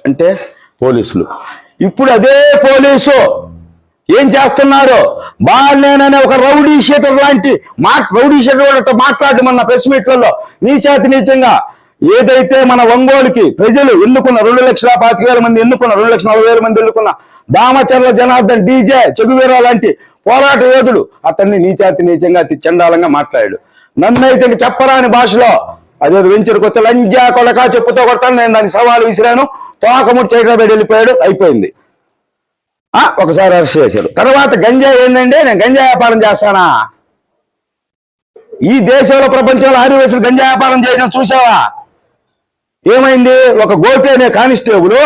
అంటే పోలీసులు. ఇప్పుడు అదే పోలీసు ఏం చేస్తున్నారు? బాలేననే ఒక రౌడీ షీటర్ లాంటి రౌడీ షీటర్ మాట్లాడమన్న ప్రెస్ మీట్లలో నీచాతి నీచంగా ఏదైతే మన ఒంగోలుకి ప్రజలు ఎన్నుకున్న 2,25,000 మంది ఎన్నుకున్న 2,40,000 మంది ఎన్నుకున్న దామచర్ల జనార్దన్ డీజే చెగువీరా లాంటి పోరాట యోధుడు అతన్ని నీచాతి నీచంగా చండాలంగా మాట్లాడాడు. నన్నైతే చెప్పరాని భాషలో అదే వెంచర్ కొత్త లంజా కొడక చెప్పుతో కొడతాను, నేను దాన్ని సవాలు విసిరాను, తోకముడి చేయడం వెళ్ళిపోయాడు, అయిపోయింది. ఒకసారి అరెస్ట్ చేశారు. తర్వాత గంజాయి ఏంటంటే నేను గంజాయి వ్యాపారం చేస్తానా? ఈ దేశంలో ప్రపంచంలో ఆదివాసులు గంజాయి వ్యాపారం చేయడం చూసావా? ఏమైంది? ఒక గోపి అనే కానిస్టేబుల్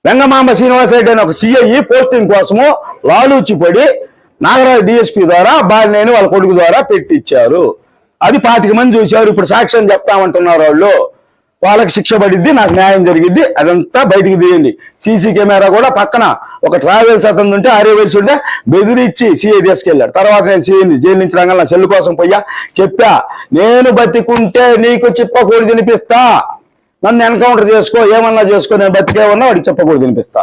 వెంగమాంబ శ్రీనివాసరెడ్డి అనే ఒక సిఐ పోస్టింగ్ కోసము లాలూచిపడి నాగరాజు డిఎస్పీ ద్వారా బాలినేని వాళ్ళ కొడుకు ద్వారా పెట్టించారు. అది 25 మంది చూశారు. ఇప్పుడు సాక్ష్యం చెప్తామంటున్నారు వాళ్ళు. వాళ్ళకి శిక్ష పడిద్ది, నాకు న్యాయం జరిగిద్ది, అదంతా బయటికి తీయండి. సీసీ కెమెరా కూడా పక్కన ఒక ట్రావెల్స్ అతను ఉంటే ఆర్యవయసు ఉంటే బెదిరించి సిఐ తీసుకెళ్ళాడు. తర్వాత నేను సిఐని జైలు నుంచి రంగా నా సెల్ కోసం పోయా చెప్పా, నేను బతికుంటే నీకు చెప్పకూడదు తినిపిస్తా, నన్ను ఎన్కౌంటర్ చేసుకో, ఏమన్నా చేసుకో, నేను బతికే ఉన్నా వాడికి చెప్పకూడదు తినిపిస్తా.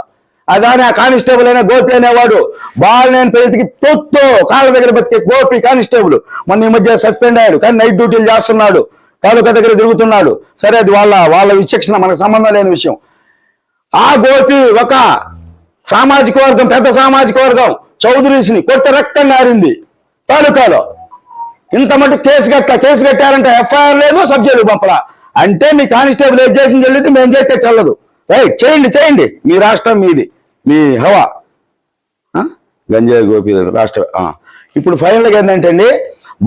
అదాని ఆ కానిస్టేబుల్ అయినా గోపి అనేవాడు బాలినేని ప్రతికి తొత్తు కాళ్ళ దగ్గర బతికే గోపి కానిస్టేబుల్ మొన్న ఈ మధ్య సస్పెండ్ అయ్యాడు, కానీ నైట్ డ్యూటీలు చేస్తున్నాడు, తాలూకా దగ్గర తిరుగుతున్నాడు. సరే, అది వాళ్ళ విచక్షణ, మనకు సంబంధం లేని విషయం. ఆ గోపి ఒక సామాజిక వర్గం, పెద్ద సామాజిక వర్గం చౌదరీస్ని కొత్త రక్తం నారింది తాలూకాలో. ఇంత మటుకు కేసు కట్టారంటే ఎఫ్ఐఆర్ లేదు, సబ్జెక్టు పంపరా. అంటే మీ కానిస్టేబుల్ ఏం చేసింది చెల్లింది, మేము చేస్తే చెల్లదు. రైట్, చేయండి, మీ రాష్ట్రం మీది, మీ హవా. గంజాయి గోపి రాష్ట్ర. ఇప్పుడు ఫైనల్గా ఏంటంటే అండి,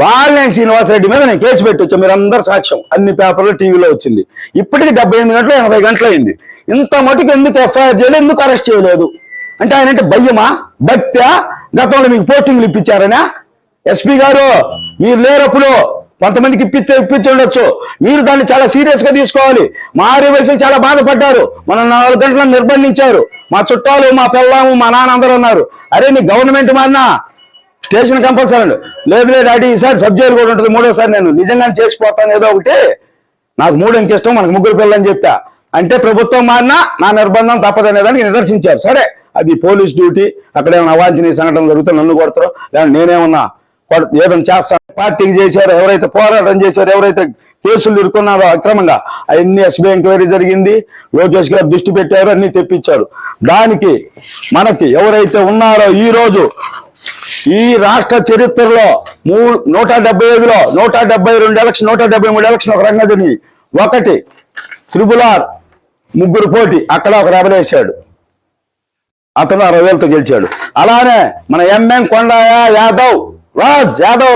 బాలినేని శ్రీనివాసరెడ్డి మీద నేను కేసు పెట్టొచ్చా, మీరందరూ సాక్ష్యం, అన్ని పేపర్లు టీవీలో వచ్చింది. ఇప్పటికి 78 గంటలు 80 గంటలు అయింది. ఇంత మటుకు ఎందుకు ఎఫ్ఐఆర్ చేయలేదు, ఎందుకు అరెస్ట్ చేయలేదు? అంటే ఆయన అంటే భయమా, భక్త్యా, గతంలో మీకు పోస్టింగ్లు ఇప్పించారనా? ఎస్పీ గారు మీరు లేరప్పుడు కొంతమందికి ఇప్పించి ఉండొచ్చు, మీరు దాన్ని చాలా సీరియస్ గా తీసుకోవాలి. మా ఆర్యవయసులు చాలా బాధపడ్డారు, మనం 4 గంటలను నిర్బంధించారు, మా చుట్టాలు, మా పిల్లలు, మా నాన్న అందరూ ఉన్నారు. అరే నీ గవర్నమెంట్ మారినా స్టేషన్ కంపల్సరీ అండి. లేదు డాడీ ఈసారి సబ్జెక్ట్ కూడా ఉంటుంది, 3వసారి నేను నిజంగానే చేసిపోతాను ఏదో ఒకటి, నాకు 3 అంకె ఇష్టం, మనకు 3 పిల్లలని చెప్పా. అంటే ప్రభుత్వం మారినా నా నిర్బంధం తప్పదనేదానికి నిదర్శించారు. సరే, అది పోలీస్ డ్యూటీ, అక్కడ ఏమైనా అవాంఛనీయ సంఘటనలు జరుగుతాయి, నన్ను కొడతారో లేదా నేనేమన్నా ఏదైనా చేస్తాను. పార్టీకి చేశారో, ఎవరైతే పోరాటం చేశారో, ఎవరైతే కేసులు ఇరుక్కున్నారో అక్రమంగా, అవన్నీ ఎస్బీ ఎంక్వైరీ జరిగింది, లోకేష్ గారు దృష్టి పెట్టారు, అన్ని తెప్పించారు. దానికి మనకి ఎవరైతే ఉన్నారో ఈ రోజు ఈ రాష్ట్ర చరిత్రలో 175లో 172 ఎలక్షన్, 173 ఎలక్షన్ ఒక రంగం జరిగింది. ఒకటి త్రిపులార్, 3 పోటీ, అక్కడ ఒక రెబలేశాడు, అతను 60,000తో గెలిచాడు. అలానే మన ఎంఎం కొండయ్య యాదవ్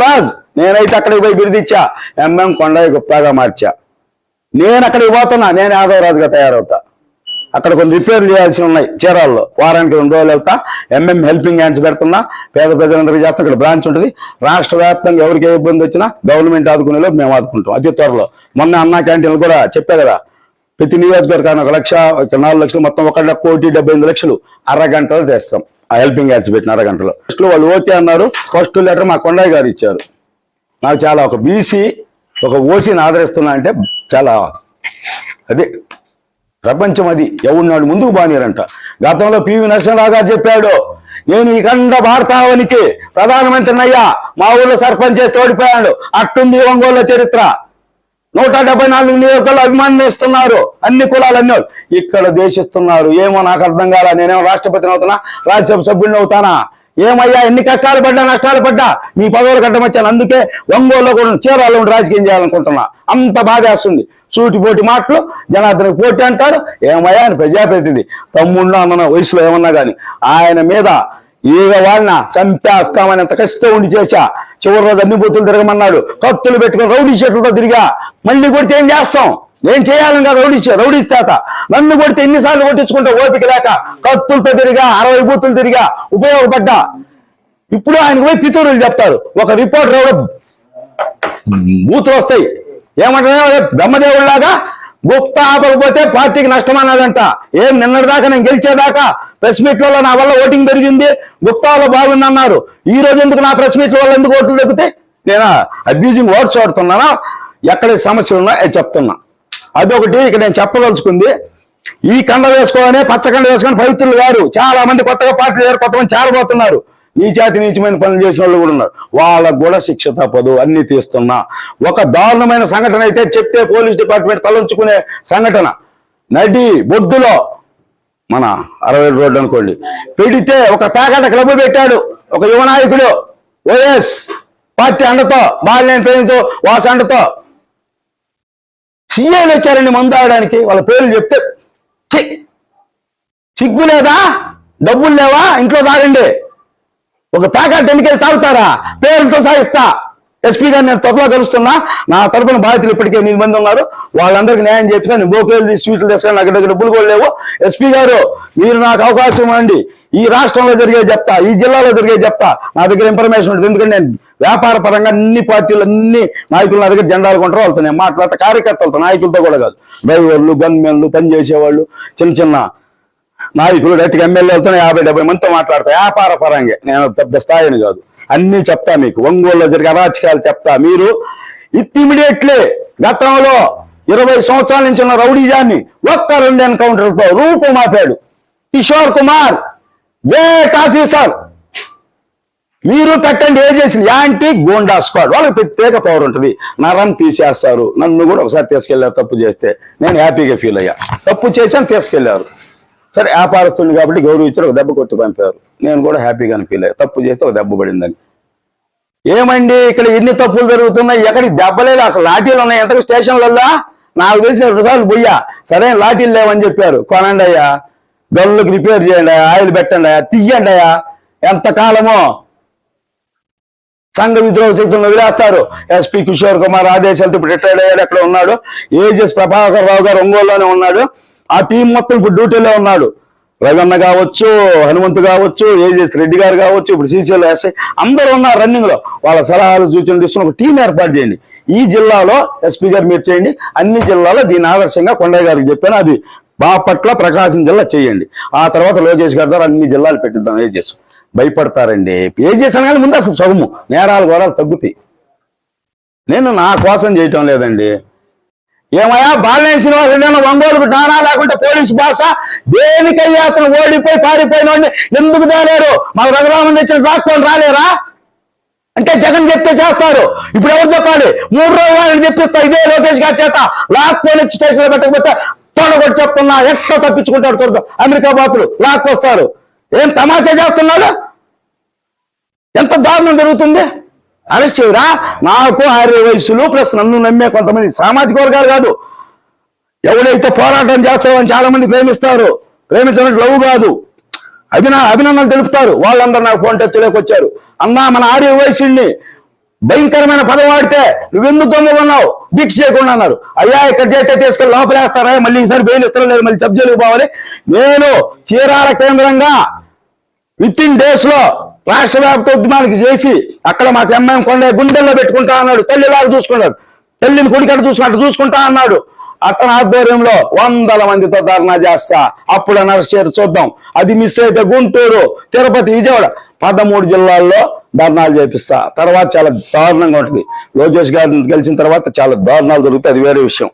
రాజ్, నేనైతే అక్కడికి పోయి బిరుదిచ్చా, ఎంఎం కొండయ్య గుప్తాగా మార్చా. నేను అక్కడికి పోతున్నా, నేను యాదవ్ రాజుగా తయారవుతా. అక్కడ కొన్ని రిపేర్లు చేయాల్సి ఉన్నాయి చీరాల్లో, వారానికి 2 రోజులు వెళ్తా, ఎంఎం హెల్పింగ్ హ్యాండ్స్ పెడుతున్నా, పేద ప్రజలందరికీ చేస్తాం. ఇక్కడ బ్రాంచ్ ఉంటుంది, రాష్ట్ర వ్యాప్తంగా ఎవరికి ఏ ఇబ్బంది వచ్చినా గవర్నమెంట్ ఆదుకునేలో మేము ఆదుకుంటాం అతి త్వరలో. మొన్న అన్నా క్యాంటీన్లు కూడా చెప్పా కదా, ప్రతి నియోజకవర్గానికి 1 లక్ష, ఇక్కడ 4 లక్షలు, మొత్తం 1,78,00,000 అరగంటలు తెస్తాం. ఆ హెల్పింగ్ హ్యాండ్స్ పెట్టిన అరగంటలో. వాళ్ళు ఓకే అన్నారు. ఫస్ట్ లెటర్ మా కొండయ్య గారు ఇచ్చారు. నాకు చాలా, ఒక బీసీ ఒక ఓసీని ఆదరిస్తున్నా అంటే చాలా, అదే ప్రపంచం, అది ఎవరినాడు ముందుకు బానిరంట. గతంలో పివి నరసింహరావు గారు చెప్పాడు, నేను ఈ ఖండ భారతావనికి ప్రధానమంత్రిని అయ్యా, మా ఊళ్ళో సర్పంచ్ తోడిపోయాడు. అట్టుంది ఒంగోలు చరిత్ర. 174 నియోజకవర్గాలు అభిమానిస్తున్నారు, అన్ని కులాలు అన్నీ. ఇక్కడ దేశిస్తున్నారు. ఏమో నాకు అర్థం కాల. నేనేమో రాష్ట్రపతిని అవుతానా, రాజ్యసభ సభ్యుడిని అవుతానా? ఏమయ్యా, ఎన్ని కష్టాలు పడ్డా, నష్టాలు పడ్డా మీ పదవులు కట్టమచ్చాను. అందుకే ఒంగోలులో కూడా చీరాల్లో రాజకీయం చేయాలనుకుంటున్నా. అంత బాధేస్తుంది. సూటిపోటి మాటలు, జనార్దన్ పోటీ అంటారు. ఏమయ్యా ఆయన ప్రజాప్రతినిధి, తమ్ముడినా మన వయసులో ఏమన్నా కానీ ఆయన మీద ఈగ వాళ్ళ చంపేస్తామని ఎంత కష్టం ఉండి చేశా. చివరి రోజు అన్ని బూతులు తిరగమన్నాడు, కత్తులు పెట్టుకుని రౌడీ షర్టులతో తిరిగా. మళ్ళీ కొడితే ఏం చేస్తాం? నేను చేయాలని కదా రౌడీ తాత. నన్ను కొడితే ఎన్నిసార్లు కొట్టించుకుంటా ఓపిక లేక కత్తులతో తిరిగా, 60 బూతులు తిరిగా, ఉపయోగపడ్డా. ఇప్పుడు ఆయనకు పోయి పితూరులు చెప్తారు. ఒక రిపోర్టర్ ఎవరో బూతులు వస్తాయి, ఏమంటారు, బ్రహ్మదేవుడిలాగా గుప్తా ఆపకపోతే పార్టీకి నష్టం అన్నదంట. ఏం నిన్నటిదాకా నేను గెలిచేదాకా ప్రెస్ మీట్లలో నా వల్ల ఓటింగ్ పెరిగింది, గుప్తాలో బాగుందన్నారు. ఈ రోజు ఎందుకు నా ప్రెస్ మీట్ల వల్ల ఎందుకు ఓట్లు తగ్గితే? నేను అబ్యూజింగ్ వర్డ్స్ వాడుతున్నానా? ఎక్కడ సమస్యలు ఉన్నా అది చెప్తున్నా. అదొకటి. ఇక నేను చెప్పదలుచుకుంది, ఈ కండ వేసుకోవాలని పచ్చ కండ వేసుకొని పవిత్రులు గారు చాలా మంది కొత్తగా పార్టీ లేరు, కొంతమంది చేరబోతున్నారు. నీచమైన పనులు చేసిన వాళ్ళు కూడా ఉన్నారు. వాళ్ళకు కూడా శిక్ష తప్పదు. అన్ని తీస్తున్నా. ఒక దారుణమైన సంఘటన అయితే చెప్తే పోలీస్ డిపార్ట్మెంట్ తలంచుకునే సంఘటన. నడి బొడ్డులో మన 60 రోడ్డు అనుకోండి పెడితే ఒక పేకాట క్లబ్ పెట్టాడు ఒక యువ నాయకుడు వైఎస్ పార్టీ అండతో, బాలినేని ప్రేమితో, వాస అండతో. సీఏలు వచ్చారండి మందు ఆడడానికి. వాళ్ళ పేర్లు చెప్తే సిగ్గు లేదా? డబ్బులు లేవా? ఇంట్లో తాగండి. ఒక ప్యాకెట్ ఎన్నికలు తాగుతారా? పేర్లతో సాగిస్తా. ఎస్పీ గారు నేను త్వరలో కలుస్తున్నా. నా తరపున బాధితులు ఇప్పటికే 8 మంది ఉన్నారు. వాళ్ళందరికీ న్యాయం చేపిస్తా. నేను బోకేలు స్వీట్లు తెస్తాను. నాకు దగ్గర డబ్బులు కూడా లేవు. ఎస్పీ గారు మీరు నాకు అవకాశం ఇవ్వండి. ఈ రాష్ట్రంలో జరిగే చెప్తా, ఈ జిల్లాలో జరిగే చెప్తా. నా దగ్గర ఇన్ఫర్మేషన్ ఉంటుంది. ఎందుకంటే నేను వ్యాపార పరంగా అన్ని పార్టీలు, అన్ని నాయకులు నా దగ్గర జెండాలు కొంటారు. వాళ్ళతో నేను మాట్లాడతా. కార్యకర్తలతో, నాయకులతో కూడా కాదు. డ్రైవర్లు, గన్మెన్లు, పనిచేసేవాళ్ళు, చిన్న నాయకులు, డైరెక్ట్గా ఎమ్మెల్యేలతో 50-70 మందితో మాట్లాడతా. వ్యాపార పరంగా నేను పెద్ద స్థాయిని కాదు. అన్ని చెప్తా మీకు. ఒంగోలులో జరిగే అరాచకాలు చెప్తా. మీరు ఇమ్మీడియట్లీ గతంలో 20 సంవత్సరాల నుంచి ఉన్న రౌడీజాన్ని ఒక్క 2 ఎన్కౌంటర్తో రూపుమాపాడు కిషోర్ కుమార్, గ్రేట్ ఆఫీసర్. మీరు పెట్టండి ఏజెన్సీ యాంటీ గూండా స్క్వాడ్. వాళ్ళకి ప్రత్యేక పవర్ ఉంటుంది. నరం తీసేస్తారు. నన్ను కూడా ఒకసారి తీసుకెళ్లారు తప్పు చేస్తే. నేను హ్యాపీగా ఫీల్ అయ్యా. తప్పు చేశాను, తీసుకెళ్లారు. సరే వ్యాపారస్తుంది కాబట్టి గౌరవించారు, ఒక దెబ్బ కొట్టి పంపారు. నేను కూడా హ్యాపీగానే ఫీల్ అయ్యా. తప్పు చేస్తే ఒక దెబ్బ పడిందని. ఏమండి ఇక్కడ ఎన్ని తప్పులు జరుగుతున్నాయి? ఎక్కడికి దెబ్బలేదు, అసలు లాఠీలు ఉన్నాయి. ఎంతకు స్టేషన్లలో నాకు తెలిసిన 2 సార్లు పోయా. సరే లాఠీలు లేవని చెప్పారు. కొనండి అయ్యా, గల్లుకి రిపేర్ చేయండి అయ్యా, ఆయిల్ పెట్టండి అయ్యా, తీయండి అయ్యా. ఎంతకాలమో సంఘ విద్రోహ శక్తులను వదిలేస్తారు. ఎస్పీ కిషోర్ కుమార్ ఆదేశాలతో ఇప్పుడు రిటైర్డ్ అయ్యాడు. ఎక్కడ ఉన్నాడు? ఏజెస్ ప్రభాకర్ రావు గారు ఒంగోలులోనే ఉన్నాడు. ఆ టీం మొత్తం ఇప్పుడు డ్యూటీలో ఉన్నాడు. రవన్న కావచ్చు, హనుమంతు కావచ్చు, ఏజెస్ రెడ్డి గారు కావచ్చు, ఇప్పుడు సీసీఎల్ ఎస్ఐ అందరూ ఉన్నారు రన్నింగ్ లో. వాళ్ళ సలహాలు సూచనలు తీసుకుని ఒక టీం ఏర్పాటు చేయండి. ఈ జిల్లాలో ఎస్పీ గారు మీరు చేయండి. అన్ని జిల్లాలో దీని ఆదర్శంగా కొండయ్య గారికి చెప్పాను. అది బాపట్ల, ప్రకాశం జిల్లా చేయండి. ఆ తర్వాత లోకేష్ గారి ద్వారా అన్ని జిల్లాలు పెట్టిద్దాం. ఏజెస్ భయపడతారండి. ఏజెస్ అనగానే ముందు అసలు సొగము నేరాలు ఘోరాలు తగ్గుతాయి. నేను నా కోసం చేయటం లేదండి. ఏమయ్యా బాలినేని శ్రీనివాసరెడ్డి ఒంగోలుకు నానా లేకుంటే పోలీసు భాష దేనికయ్యా? అతను ఓడిపోయి పారిపోయిన వాడిని ఎందుకు తేలేరు? మాకు రఘురామన్ తెచ్చిన రాక్కొని రాలేరా? అంటే జగన్ చెప్తే చేస్తారు. ఇప్పుడు ఎవరు చెప్పాలి? 3 రోజులు వాళ్ళని చెప్పిస్తా. ఇదే లోకేష్ గారి చేత లాక్కొని స్టేషన్ లో పెట్టకపోతే తొడగొట్టి చెప్తున్నా. ఎట్లా తప్పించుకుంటాడు? కొడుకు అమెరికా బాతులు లాక్కొస్తారు. ఏం తమాషా చేస్తున్నాడు? ఎంత దారుణం జరుగుతుంది? అరెస్ట్ చేయరా? నాకు 60 వయసులు ప్లస్ నన్ను నమ్మే కొంతమంది సామాజిక వర్గాలు కాదు. ఎవడైతే పోరాటం చేస్తామని చాలా మంది ప్రేమిస్తారు. ప్రేమించినట్టు లవ్ కాదు, అభినందనలు తెలుపుతారు. వాళ్ళందరూ నాకు ఫోన్ టచ్ వచ్చారు. అన్నా మన 60 వయసుని భయంకరమైన పదం వాడితే నువ్వెందుకు దొంగకున్నావు, దీక్ష చేయకుండా అన్నారు. అయ్యా ఇక్కడ చేస్తే తీసుకెళ్ళి లోపలేస్తారా? మళ్ళీ ఈసారి బెయిల్ ఎత్తలేదు, మళ్ళీ సబ్జెక్టుకు పోవాలి. నేను చీరాల కేంద్రంగా విత్-ఇన్ డేస్ లో రాష్ట్ర వ్యాప్త ఉద్యమానికి చేసి అక్కడ మాకు ఎంఐఎం కొండ గుండెల్లో పెట్టుకుంటా అన్నాడు. తల్లిలాగా చూసుకున్నాడు. తల్లిని కొడుకట్టు చూసుకున్నట్టు చూసుకుంటా అన్నాడు. అతని ఆధ్వర్యంలో 100 మందితో ధర్నా చేస్తా. అప్పుడు అరెస్ట్ చేయరు చూద్దాం. అది మిస్ అయితే గుంటూరు, తిరుపతి, విజయవాడ 13 జిల్లాల్లో ధర్నాలు చేపిస్తా. తర్వాత చాలా దారుణంగా ఉంటుంది. లోకేష్ గారిని గెలిచిన తర్వాత చాలా దారుణాలు జరుగుతాయి. అది వేరే విషయం.